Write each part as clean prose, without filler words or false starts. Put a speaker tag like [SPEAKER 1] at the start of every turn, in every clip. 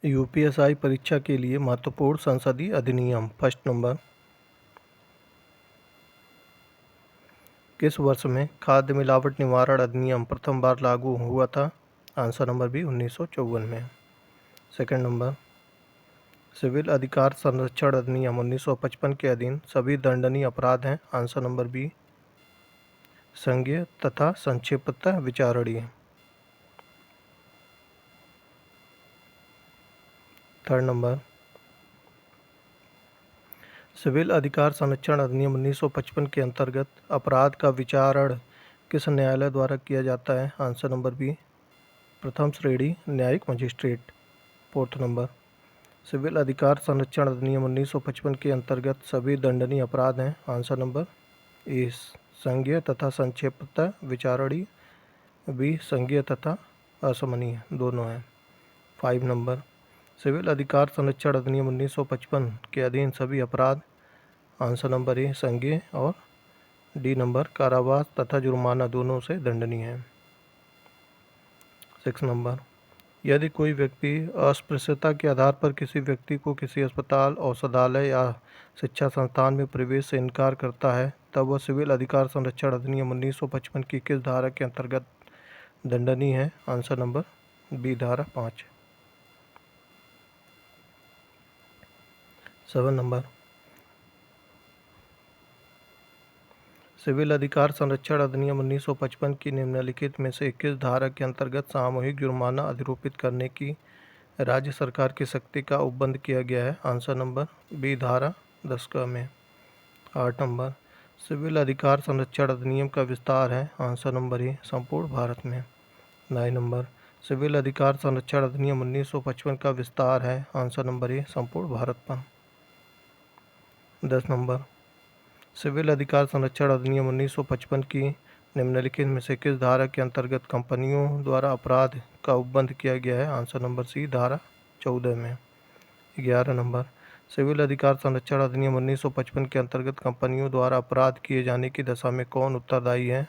[SPEAKER 1] UPSI परीक्षा के लिए महत्वपूर्ण संसदीय अधिनियम। फर्स्ट नंबर, किस वर्ष में खाद्य मिलावट निवारण अधिनियम प्रथम बार लागू हुआ था? आंसर नंबर बी 1954 में। सेकंड नंबर, सिविल अधिकार संरक्षण अधिनियम 1955 के अधीन सभी दंडनीय अपराध हैं। आंसर नंबर बी संज्ञेय तथा संक्षिप्तः विचारणीय। थर्ड नंबर, सिविल अधिकार संरक्षण अधिनियम 1955 के अंतर्गत अपराध का विचारण किस न्यायालय द्वारा किया जाता है? आंसर नंबर बी प्रथम श्रेणी न्यायिक मजिस्ट्रेट। फोर्थ नंबर, सिविल अधिकार संरक्षण अधिनियम 1955 के अंतर्गत सभी दंडनीय अपराध हैं। आंसर नंबर ए संज्ञेय तथा संक्षिप्तः विचारणीय, बी संज्ञेय तथा असमनीय दोनों हैं। 5 नंबर, सिविल अधिकार संरक्षण अधिनियम 1955 के अधीन सभी अपराध। आंसर नंबर ए संज्ञेय और डी नंबर कारावास तथा जुर्माना दोनों से दंडनीय है। 6 नंबर, यदि कोई व्यक्ति अस्पृश्यता के आधार पर किसी व्यक्ति को किसी अस्पताल, औषधालय या शिक्षा संस्थान में प्रवेश से इनकार करता है तब वह सिविल अधिकार संरक्षण अधिनियम 1955 की किस धारा के अंतर्गत दंडनीय है? आंसर नंबर बी धारा 5। 7 नंबर, सिविल अधिकार संरक्षण अधिनियम 1955 की निम्नलिखित में से किस धारा के अंतर्गत सामूहिक जुर्माना अधिरोपित करने की राज्य सरकार की शक्ति का उपबंध किया गया है? आंसर नंबर बी धारा 10 में। 8 नंबर, सिविल अधिकार संरक्षण अधिनियम का विस्तार है? आंसर नंबर ए संपूर्ण भारत में। 9 नंबर, सिविल अधिकार संरक्षण अधिनियम 1955 का विस्तार है? आंसर नंबर ए संपूर्ण भारत पर। 10 नंबर, सिविल अधिकार संरक्षण अधिनियम 1955 की निम्नलिखित में से किस धारा के अंतर्गत कंपनियों द्वारा अपराध का उपबंध किया गया है? आंसर नंबर सी धारा 14 में। 11 नंबर, सिविल अधिकार संरक्षण अधिनियम 1955 के अंतर्गत कंपनियों द्वारा अपराध किए जाने की दशा में कौन उत्तरदायी है?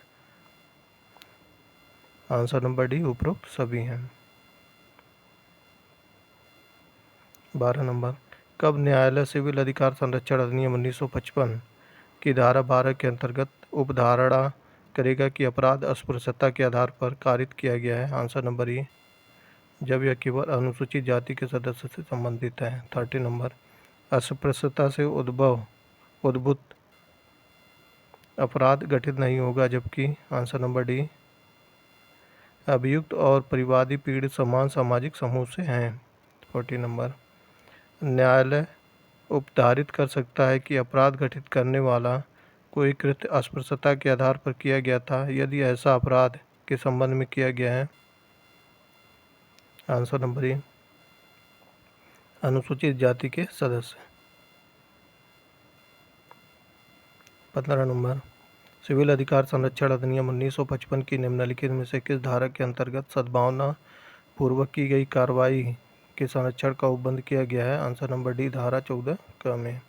[SPEAKER 1] आंसर नंबर डी उपरोक्त सभी हैं। 12 नंबर, कब न्यायालय सिविल अधिकार संरक्षण अधिनियम 1955 की धारा 12 के अंतर्गत उपधारणा करेगा कि अपराध अस्पृश्यता के आधार पर कारित किया गया है? आंसर नंबर ए जब यह केवल अनुसूचित जाति के सदस्य से संबंधित है। 30 नंबर, अस्पृश्यता से उद्भूत अपराध गठित नहीं होगा जबकि आंसर नंबर डी अभियुक्त और परिवादी पीड़ित समान सामाजिक समूह से हैं। 40 नंबर, न्यायालय उपधारित कर सकता है कि अपराध घटित करने वाला कोई कृत्य अस्पृश्यता के आधार पर किया गया था यदि ऐसा अपराध के संबंध में किया गया है? आंसर नंबर ए अनुसूचित जाति के सदस्य। 15 नंबर, सिविल अधिकार संरक्षण अधिनियम 1955 की निम्नलिखित में से किस धारा के अंतर्गत सद्भावना पूर्वक की गई कार्रवाई के संरक्षण का उपबंध किया गया है? आंसर नंबर डी धारा 14 क में।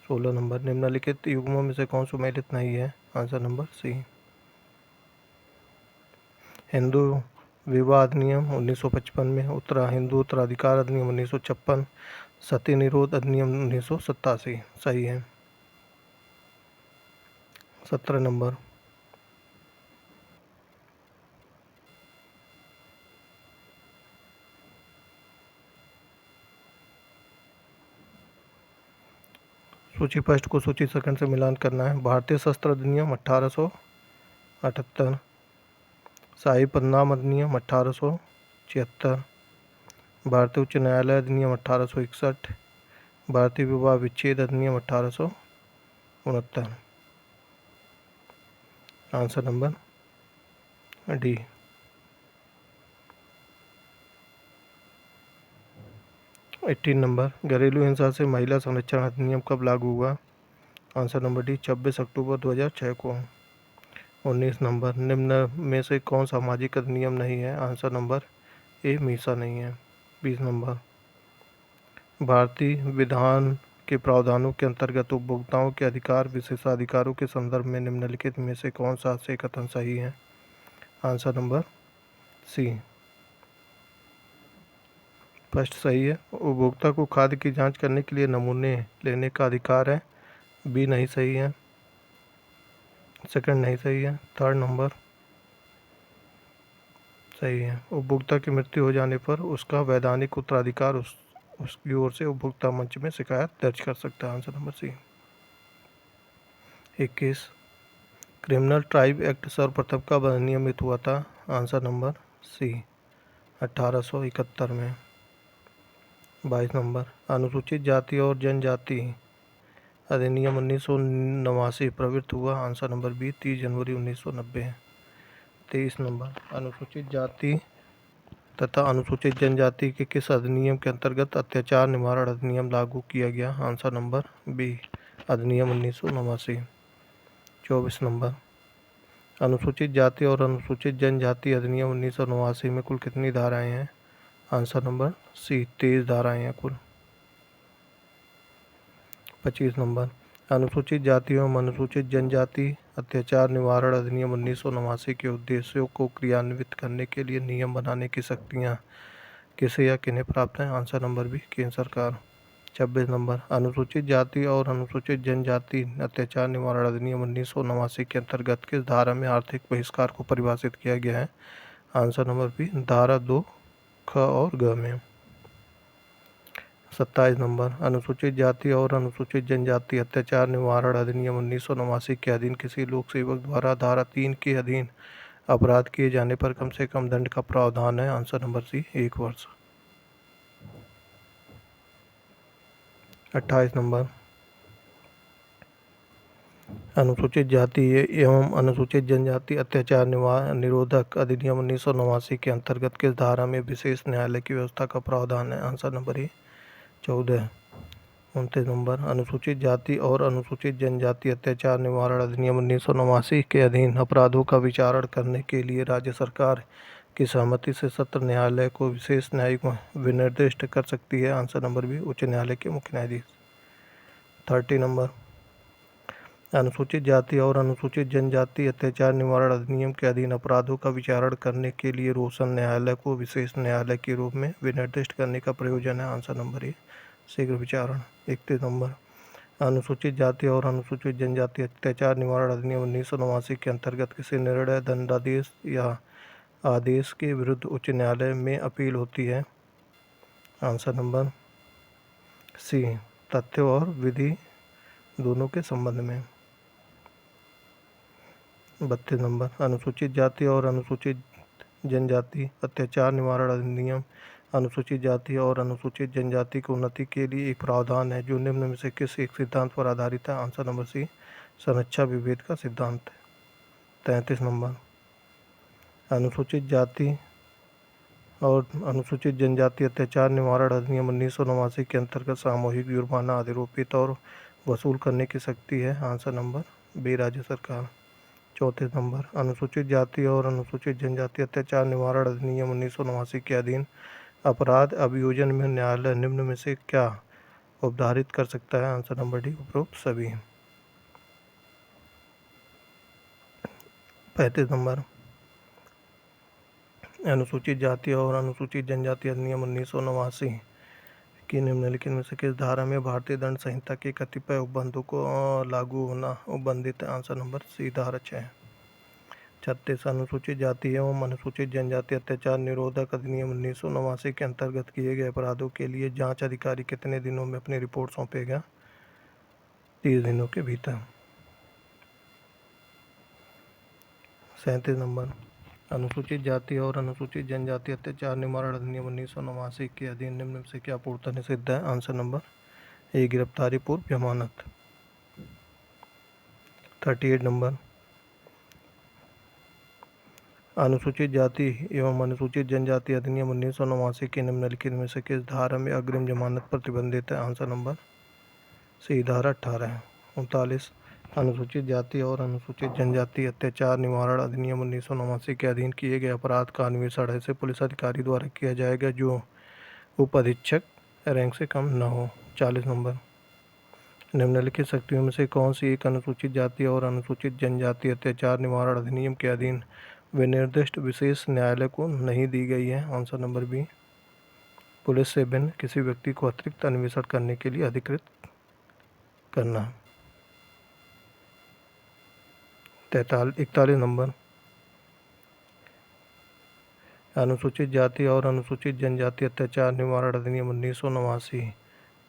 [SPEAKER 1] 16 नंबर, निम्नलिखित युग्मों में से कौन सुमेलित नहीं है? आंसर नंबर सी हिंदू विवाह अधिनियम 1955 में, हिंदू उत्तराधिकार अधिनियम 1956, सती निरोध अधिनियम 1987 सही है। 17 नंबर, सूची फर्स्ट को सूची सेकंड से मिलान करना है। भारतीय शस्त्र अधिनियम 1878, शाही पदनाम अधिनियम 1876, भारतीय उच्च न्यायालय अधिनियम 1861, भारतीय विवाह विच्छेद अधिनियम 1869। Answer number D. 18 नंबर, घरेलू हिंसा से महिला संरक्षण अधिनियम कब लागू हुआ? आंसर नंबर डी 26 अक्टूबर 2006 को। 19 नंबर, निम्न में से कौन सामाजिक अधिनियम नहीं है? आंसर नंबर ए मीसा नहीं है। 20 नंबर, भारतीय विधान के प्रावधानों के अंतर्गत उपभोक्ताओं के अधिकार विशेषाधिकारों के संदर्भ में निम्नलिखित में से कौन सा से कथन सही है? आंसर नंबर सी फर्स्ट सही है। उपभोक्ता को खाद्य की जांच करने के लिए नमूने लेने का अधिकार है, बी नहीं सही है। सेकंड नहीं सही है। थर्ड नंबर सही है। उपभोक्ता की मृत्यु हो जाने पर उसका वैधानिक उत्तराधिकार उसकी ओर से उपभोक्ता मंच में शिकायत दर्ज कर सकता है। Answer number C. 21 criminal tribe act सर्वप्रथम कब अधिनियमित हुआ था? आंसर नंबर सी 1871 में। 22 नंबर अनुसूचित जाति और जनजाति अधिनियम 1989 प्रवृत्त हुआ। आंसर नंबर बी 30 जनवरी 1990 है। 23 नंबर अनुसूचित जाति तथा अनुसूचित जनजाति के किस अधिनियम के अंतर्गत अत्याचार निवारण अधिनियम लागू किया गया? आंसर नंबर बी अधिनियम 1989। 24 नंबर अनुसूचित जाति और अनुसूचित जनजाति अधिनियम 1989 में कुल कितनी धाराएं हैं? आंसर नंबर सी 23 धाराएं हैं कुल। 25 नंबर अनुसूचित जाति एवं अनुसूचित जनजाति अत्याचार निवारण अधिनियम 1989 के उद्देश्यों को क्रियान्वित करने के लिए नियम बनाने की शक्तियाँ किसे या किन्हें प्राप्त हैं? आंसर नंबर बी केंद्र सरकार। 26 नंबर अनुसूचित जाति और अनुसूचित जनजाति अत्याचार निवारण अधिनियम 1989 के अंतर्गत किस धारा में आर्थिक बहिष्कार को परिभाषित किया गया है? आंसर नंबर बी धारा 2 ख और ग में। 27 नंबर अनुसूचित जाति और अनुसूचित जनजाति अत्याचार निवारण अधिनियम 1989 के अधीन किसी लोक सेवक द्वारा धारा 3 के अधीन अपराध किए जाने पर कम से कम दंड का प्रावधान है? आंसर नंबर सी 1 वर्ष। 28 नंबर अनुसूचित जाति एवं अनुसूचित जनजाति अत्याचार निरोधक अधिनियम 1989 के अंतर्गत किस धारा में विशेष न्यायालय की व्यवस्था का प्रावधान है? Answer number A 14। 29 नंबर अनुसूचित जाति और अनुसूचित जनजाति अत्याचार निवारण अधिनियम 1989 के अधीन अपराधों का विचारण करने के लिए राज्य सरकार की सहमति से सत्र न्यायालय को विशेष न्यायिक विनिर्दिष्ट कर सकती है? आंसर नंबर बी उच्च न्यायालय के मुख्य न्यायाधीश। 30 नंबर अनुसूचित जाति और अनुसूचित जनजाति अत्याचार निवारण अधिनियम के अधीन अपराधों का विचारण करने के लिए रोशन न्यायालय को विशेष न्यायालय के रूप में विनिर्दिष्ट करने का प्रयोजन है? आंसर नंबर ए शीघ्र विचारण। 31 नंबर अनुसूचित जाति और अनुसूचित जनजाति अत्याचार निवारण अधिनियम 1989 के अंतर्गत किसी निर्णय दंडादेश या आदेश के विरुद्ध उच्च न्यायालय में अपील होती है? आंसर नंबर सी तथ्य और विधि दोनों के संबंध में। 32 नंबर अनुसूचित जाति और अनुसूचित जनजाति अत्याचार निवारण अधिनियम अनुसूचित जाति और अनुसूचित जनजाति की उन्नति के लिए एक प्रावधान है जो निम्न में से किस एक सिद्धांत पर आधारित है? आंसर नंबर सी समीक्षा विभेद का सिद्धांत। 33 नंबर अनुसूचित जाति और अनुसूचित जनजाति अत्याचार निवारण अधिनियम 1989 के अंतर्गत सामूहिक जुर्माना अधिरोपित और वसूल करने की शक्ति है? आंसर नंबर बी राज्य सरकार। 34 नंबर अनुसूचित जाति और अनुसूचित जनजाति अत्याचार निवारण अधिनियम 1989 के अधीन अपराध अभियोजन में न्यायालय निम्न में से क्या उपधारित कर सकता है? आंसर नंबर डी उपरोक्त सभी। 35 नंबर अनुसूचित जाति और अनुसूचित जनजाति अधिनियम 1989 की निम्नलिखित में से किस धारा में भारतीय दंड संहिता के कतिपय उपबंधों को लागू होना उपबंधित है? आंसर नंबर सी धारा 6। 36 अनुसूचित जाति एवं अनुसूचित जनजाति अत्याचार निरोधक अधिनियम 1989 के अंतर्गत किए गए अपराधों के लिए जांच अधिकारी कितने दिनों में अपनी रिपोर्ट सौंपेगा? 30 दिनों के भीतर। 37 नंबर अनुसूचित जाति और अनुसूचित जनजाति अत्याचार निवारण अधिनियम 1989 के अधीन निम्न में से क्या पूर्णतः निषिद्ध है? आंसर नंबर ए गिरफ्तारी पूर्व जमानत। 38 नंबर अनुसूचित जाति एवं अनुसूचित जनजाति अधिनियम 1989 के निम्नलिखित में से किस धारा में अग्रिम जमानत प्रतिबंधित है? आंसर नंबर सी धारा 18। 39 अनुसूचित जाति और अनुसूचित जनजाति अत्याचार निवारण अधिनियम 1989 के अधीन किए गए अपराध का अन्वेषण ऐसे पुलिस अधिकारी द्वारा किया जाएगा जो उप अधीक्षक रैंक से कम न हो। 40 नंबर निम्नलिखित शक्तियों में से कौन सी एक अनुसूचित जाति और अनुसूचित जनजाति अत्याचार निवारण अधिनियम के अधीन विनिर्दिष्ट विशेष न्यायालय को नहीं दी गई है? आंसर नंबर बी पुलिस से भिन्न किसी व्यक्ति को अतिरिक्त अन्वेषण करने के लिए अधिकृत करना। 41 नंबर, अनुसूचित जाति और अनुसूचित जनजाति अत्याचार निवारण अधिनियम 1989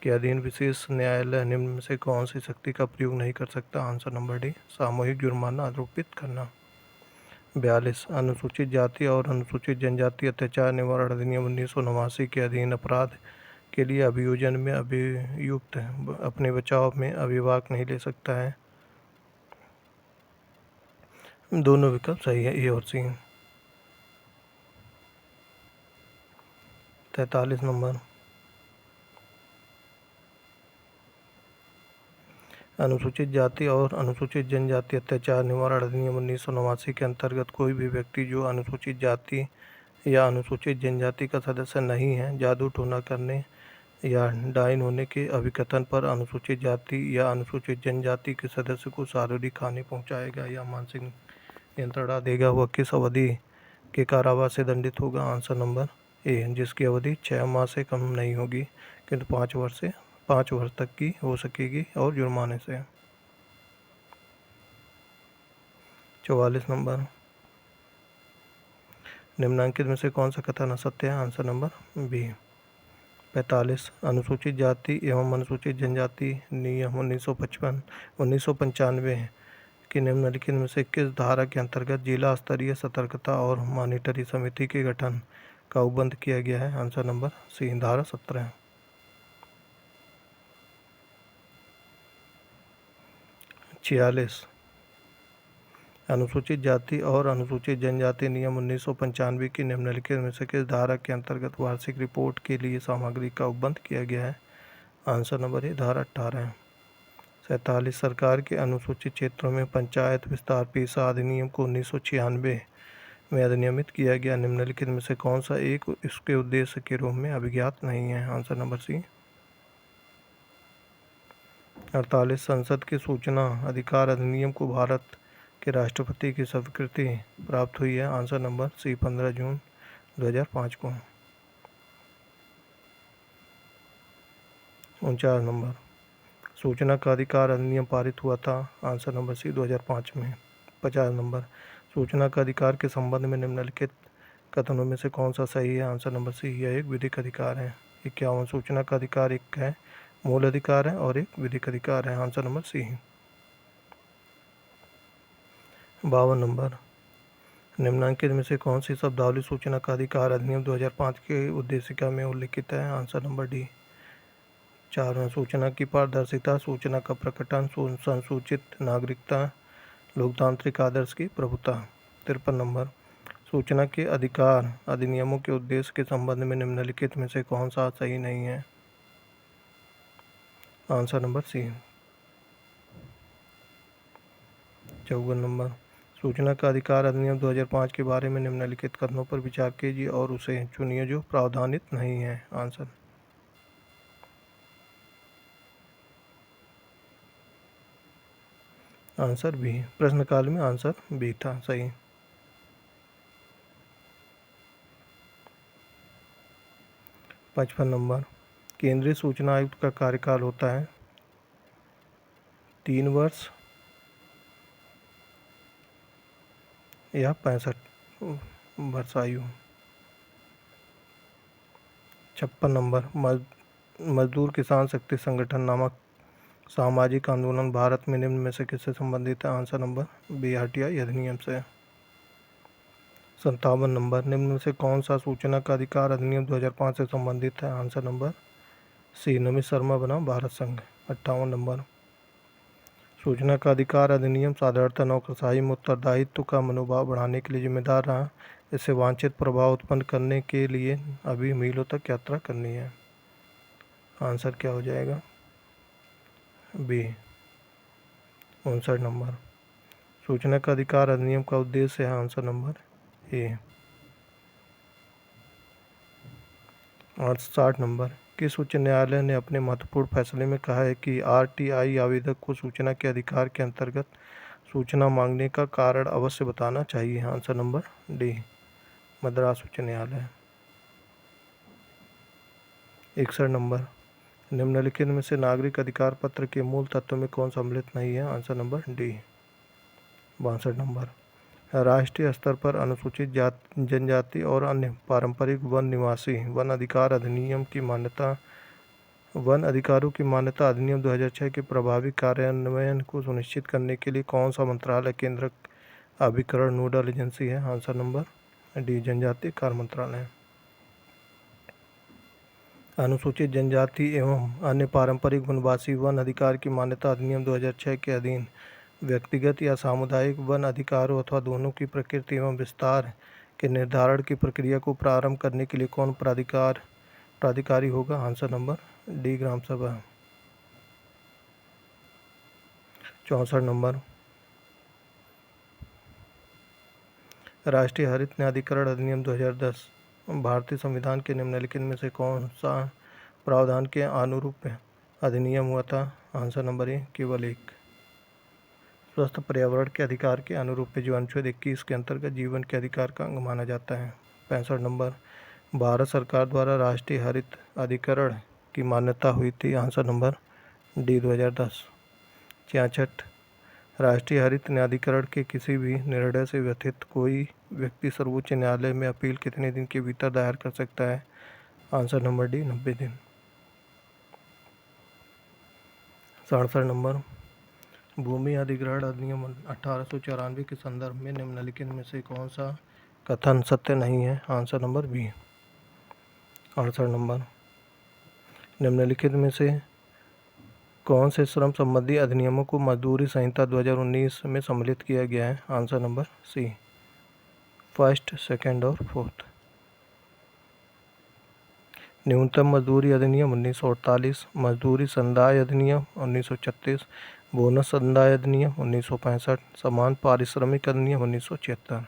[SPEAKER 1] के अधीन विशेष न्यायालय निम्न में से कौन सी शक्ति का प्रयोग नहीं कर सकता? आंसर नंबर डी, सामूहिक जुर्माना आरोपित करना। 42, अनुसूचित जाति और अनुसूचित जनजाति अत्याचार निवारण अधिनियम 1989 के अधीन अपराध के लिए अभियोजन में अभियुक्त अपने बचाव में अभिभाग नहीं ले सकता है। दोनों विकल्प सही है, ए और सी। 43 नंबर, अनुसूचित जाति और अनुसूचित जनजाति अत्याचार निवारण अधिनियम 1989 के अंतर्गत कोई भी व्यक्ति जो अनुसूचित जाति या अनुसूचित जनजाति का सदस्य नहीं है, जादू टोना करने या डायन होने के अभिकथन पर अनुसूचित जाति या अनुसूचित जनजाति के सदस्य को शारीरिक हानि पहुंचाएगा या मानसिक यंत्रणा देगा, वह किस अवधि के कारावास से दंडित होगा? आंसर नंबर ए, जिसकी अवधि 6 माह से कम नहीं होगी किंतु 5 वर्ष तक की हो सकेगी और जुर्माने से। 44 नंबर, निम्नांकित में से कौन सा कथन असत्य है? Answer number B. 45, अनुसूचित जाति एवं अनुसूचित जनजाति नियम 1995 की निम्नलिखित में से किस धारा के अंतर्गत जिला स्तरीय सतर्कता और मॉनिटरी समिति के गठन का उपबंध किया गया है? आंसर नंबर सी, धारा 17। 46, अनुसूचित जाति और अनुसूचित जनजाति नियम 1995 की निम्नलिखित में से किस धारा के अंतर्गत वार्षिक रिपोर्ट के लिए सामग्री का उपबंध किया गया है? आंसर नंबर ए, धारा 18। 47, सरकार के अनुसूचित क्षेत्रों में पंचायत विस्तार पेशा अधिनियम को 1996 में अधिनियमित किया गया। निम्नलिखित में से कौन सा एक इसके उद्देश्य के रूप में अभिज्ञात नहीं है? आंसर नंबर सी। 48, संसद के सूचना अधिकार अधिनियम को भारत के राष्ट्रपति की स्वीकृति प्राप्त हुई है? आंसर नंबर सी, 15 जून 2005 को। 49 नंबर, सूचना का अधिकार अधिनियम पारित हुआ था? आंसर नंबर सी, 2005 में। 50 नंबर, सूचना का अधिकार के संबंध में निम्नलिखित कथनों में से कौन सा सही है? आंसर नंबर सी, यह एक विधिक अधिकार है। 51, सूचना का अधिकार एक है मूल अधिकार है और एक विधिक अधिकार है। आंसर नंबर सी। 52 नंबर, निम्नांकित में से कौन सी शब्दावली सूचना का अधिकार अधिनियम 2005 के उद्देशिका में उल्लिखित है? Answer number D. 4, सूचना की पारदर्शिता, सूचना का प्रकटन, संसूचित नागरिकता, लोकतांत्रिक आदर्श की प्रभुता। 53 नंबर, सूचना के अधिकार अधिनियमों के उद्देश्य के संबंध में निम्नलिखित में से कौन सा सही नहीं है? आंसर नंबर सी। 54 नंबर, सूचना का अधिकार अधिनियम 2005 के बारे में निम्नलिखित कथनों पर विचार कीजिए और उसे चुनिए जो प्रावधानित नहीं है। आंसर बी, प्रश्नकाल में आंसर बी था सही। 55 नंबर, केंद्रीय सूचना आयुक्त का कार्यकाल होता है 3 वर्ष या 65 वर्ष आयु। 56 नंबर, मजदूर किसान शक्ति संगठन नामक सामाजिक आंदोलन भारत में निम्न में से किससे संबंधित है? आंसर नंबर बी, आरटीआई अधिनियम से। 57 नंबर, निम्न में से कौन सा सूचना का अधिकार अधिनियम 2005 से संबंधित है? Answer number C, Namit Sharma बनाम भारत संघ। 58 नंबर, सूचना का अधिकार अधिनियम साधारणतः नौकरशाही में उत्तरदायित्व का मनोभाव बढ़ाने के लिए जिम्मेदार रहा। इससे वांछित प्रभाव उत्पन्न करने के लिए अभी मीलों तक यात्रा करनी है। आंसर क्या हो जाएगा? बी। 59 नंबर, सूचना का अधिकार अधिनियम का उद्देश्य है? Answer number A. 60 नंबर, किस उच्च न्यायालय ने अपने महत्वपूर्ण फैसले में कहा है कि आरटीआई आवेदक को सूचना के अधिकार के अंतर्गत सूचना मांगने का कारण अवश्य बताना चाहिए? आंसर नंबर डी, मद्रास उच्च न्यायालय। 61 नंबर, निम्नलिखित में से नागरिक अधिकार पत्र के मूल तत्व में कौन सम्मिलित नहीं है? Answer number D. 62 नंबर, राष्ट्रीय स्तर पर अनुसूचित जनजाति और अन्य पारंपरिक वन निवासी वन अधिकारों की मान्यता अधिनियम 2006 के प्रभावी कार्यान्वयन को सुनिश्चित करने के लिए कौन सा मंत्रालय केंद्र अभिकरण नोडल एजेंसी है? आंसर नंबर डी, जनजातीय कार्य मंत्रालय। अनुसूचित जनजाति एवं अन्य पारंपरिक वनवासी वन अधिकार की मान्यता अधिनियम 2006 के अधीन व्यक्तिगत या सामुदायिक वन अधिकारों अथवा दोनों की प्रकृति एवं विस्तार के निर्धारण की प्रक्रिया को प्रारंभ करने के लिए कौन प्राधिकारी होगा? आंसर नंबर डी, ग्राम सभा। 64 नंबर, राष्ट्रीय हरित न्यायाधिकरण अधिनियम 2010 भारतीय संविधान के निम्नलिखित में से कौन सा प्रावधान के अनुरूप अधिनियम हुआ था? आंसर नंबर ए, केवल एक। स्वस्थ पर्यावरण के अधिकार के अनुरूप जो अनुच्छेद 21 के अंतर्गत जीवन के अधिकार का अंग माना जाता है। 65 नंबर, भारत सरकार द्वारा राष्ट्रीय हरित अधिकरण की मान्यता हुई थी? Answer number D, 2010। 66, राष्ट्रीय हरित न्यायाधिकरण के किसी भी निर्णय से व्यथित कोई व्यक्ति सर्वोच्च न्यायालय में अपील कितने दिन के भीतर दायर कर सकता है? आंसर नंबर डी, 90 दिन। 67 नंबर, भूमि अधिग्रहण अधिनियम 1894 के संदर्भ में निम्नलिखित में से कौन सा कथन सत्य नहीं है? Answer number B. 68 नंबर, निम्नलिखित में से कौन से श्रम संबंधी अधिनियमों को मजदूरी संहिता 2019 में सम्मिलित किया गया है? Answer number C, first, second और फोर्थ। न्यूनतम मजदूरी अधिनियम 1948, मजदूरी संदाय अधिनियम 1936, बोनस संदाय अधिनियम 1965, समान पारिश्रमिक अधिनियम 1976।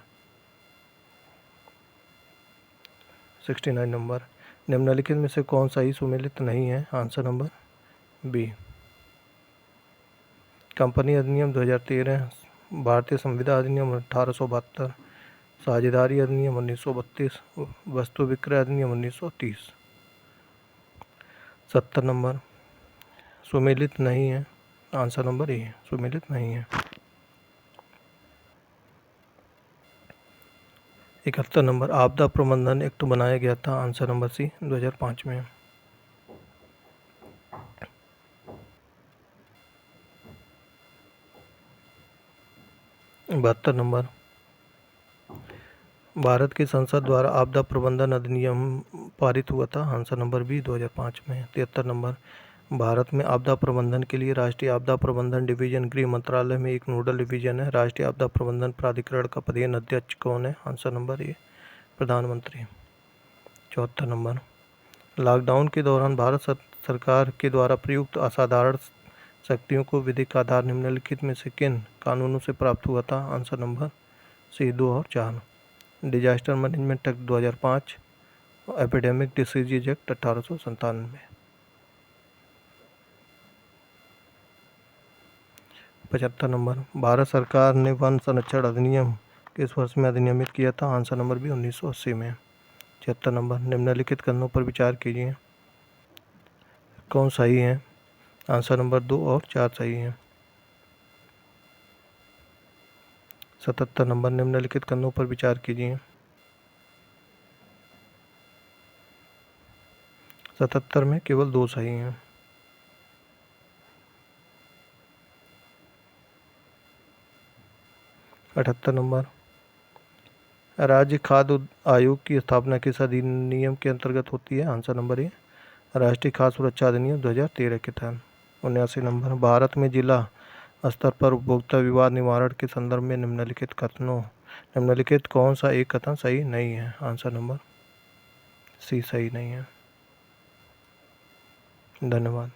[SPEAKER 1] 69 नंबर, निम्नलिखित में से कौन सा ही सुमेलित नहीं है? आंसर नंबर बी, कंपनी अधिनियम 2013, भारतीय संविदा अधिनियम 1872, साझेदारी अधिनियम 1932, वस्तु विक्रय अधिनियम 1930। 70 नंबर, सुमेलित नहीं है? आंसर नंबर ए, सुमेलित नहीं है। 71 नंबर, आपदा प्रबंधन एक्ट बनाया गया था? आंसर नंबर सी, 2005 में। 72 नंबर, भारत की संसद द्वारा आपदा प्रबंधन अधिनियम पारित हुआ था? आंसर नंबर बी, 2005 में। 73 नंबर, भारत में आपदा प्रबंधन के लिए राष्ट्रीय आपदा प्रबंधन डिवीजन गृह मंत्रालय में एक नोडल डिवीजन है। राष्ट्रीय आपदा प्रबंधन प्राधिकरण का पदेन अध्यक्ष कौन है? आंसर नंबर ए, प्रधानमंत्री। 74 नंबर, लॉकडाउन के दौरान भारत सरकार के द्वारा प्रयुक्त असाधारण शक्तियों को विधिक आधार निम्नलिखित में से किन कानूनों से प्राप्त हुआ था? आंसर नंबर सी, 2 और 4। Disaster management act 2005, epidemic disease act 1897। 75 number, Bharat सरकार ने वन संरक्षण अधिनियम किस वर्ष में अधिनियमित किया था? आंसर नंबर बी, 1980 में। 76 नंबर, निम्नलिखित कथनों पर विचार कीजिए, कौन सही है? आंसर नंबर 2 और 4 सही है। 77 नंबर, निम्नलिखित कथनों पर विचार कीजिए, 77 में केवल 2 सही हैं। 78 नंबर, राज्य खाद्य आयोग की स्थापना किस अधिनियम के अंतर्गत होती है? आंसर नंबर ए, राष्ट्रीय खाद्य सुरक्षा अधिनियम 2013 के तहत। 79 नंबर, भारत में जिला स्तर पर उपभोक्ता विवाद निवारण के संदर्भ में निम्नलिखित कौन सा एक कथन सही नहीं है? आंसर नंबर सी, सही नहीं है। धन्यवाद।